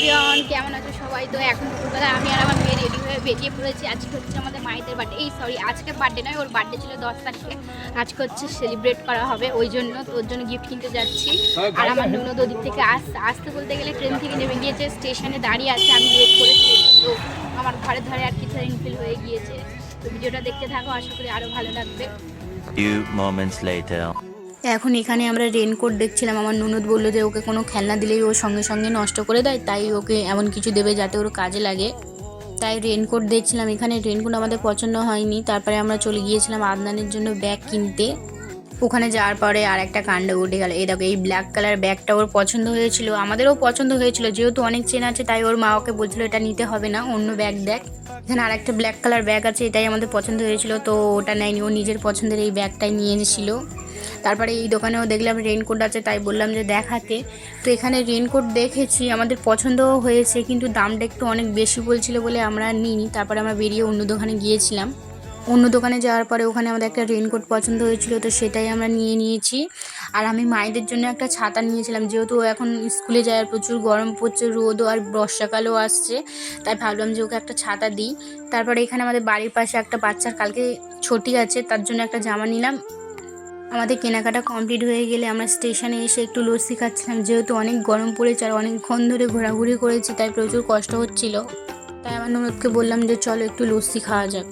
Everyone, কেমন আছো সবাই? তো এখন দুপুরবেলা আমি আর আমার মেয়ে রেডি হয়ে বেরিয়ে পড়েছি। আজকে হচ্ছে আমাদের মায়েদের বার্থডে। আজকে বার্থডে নয়, ওর বার্থডে ছিল 10 তারিখে। আজকে হচ্ছে সেলিব্রেট করা হবে, ওই জন্য তো ওর জন্য গিফট কিনতে যাচ্ছি। আর আমার ননদ ওদিক থেকে আসতে বলতে গেলে ট্রেন থেকে নেমে গিয়েছে, স্টেশনে দাঁড়িয়ে আছে। আমি ওয়েট করেছি, তো আমার ঘরে ধরে আর কি ইনফিল হয়ে গিয়েছে। তো ভিডিওটা দেখতে থাকো, আশা করি আরও ভালো লাগবে। Few moments later. এখন এখানে আমরা রেনকোট দেখছিলাম। আমার ননদ বললো যে ওকে কোনো খেলনা দিলেই ও সঙ্গে সঙ্গে নষ্ট করে দেয়, তাই ওকে এমন কিছু দেবে যাতে ওর কাজে লাগে। তাই রেনকোট দেখছিলাম। এখানে রেনকোট আমাদের পছন্দ হয়নি, তারপরে আমরা চলে গিয়েছিলাম আদনানের জন্য ব্যাগ কিনতে। ওখানে যাওয়ার পরে আর একটা কাণ্ড উঠে গেল। এই দেখো, এই ব্ল্যাক কালার ব্যাগটা ওর পছন্দ হয়েছিল, আমাদেরও পছন্দ হয়েছিল। যেহেতু অনেক চেন আছে, তাই ওর মা ওকে বলছিল এটা নিতে হবে না, অন্য ব্যাগ দেখ। এখানে আর একটা ব্ল্যাক কালার ব্যাগ আছে, এটাই আমাদের পছন্দ হয়েছিল, তো ওটা নেয়নি। ও নিজের পছন্দের এই ব্যাগটাই নিয়ে এসেছিল। তারপরে এই দোকানেও দেখলাম রেনকোট আছে, তাই বললাম যে দেখাতে। তো এখানে রেনকোট দেখেছি, আমাদের পছন্দও হয়েছে, কিন্তু দামটা একটু অনেক বেশি বলছিল বলে আমরা নিইনি। তারপরে আমরা বেরিয়ে অন্য দোকানে গিয়েছিলাম। অন্য দোকানে যাওয়ার পরে ওখানে আমাদের একটা রেনকোট পছন্দ হয়েছিল, তো সেটাই আমরা নিয়ে নিয়েছি। আর আমি মায়েদের জন্য একটা ছাতা নিয়েছিলাম, যেহেতু ও এখন স্কুলে যায় আর প্রচুর গরম পড়ছে, রোদও আর বর্ষাকালও আসছে, তাই ভাবলাম যে ওকে একটা ছাতা দিই। তারপরে এখানে আমাদের বাড়ির পাশে একটা বাচ্চার কালকে ছুটি আছে, তার জন্য একটা জামা নিলাম। আমাদের কেনাকাটা কমপ্লিট হয়ে গেলে আমরা স্টেশনে এসে একটু লস্যি খাচ্ছিলাম, যেহেতু অনেক গরম পড়েছে আর অনেকক্ষণ ধরে ঘোরাঘুরি করেছি, তাই প্রচুর কষ্ট হচ্ছিল। তাই আমার ননদকে বললাম যে চলো একটু লস্যি খাওয়া যাক।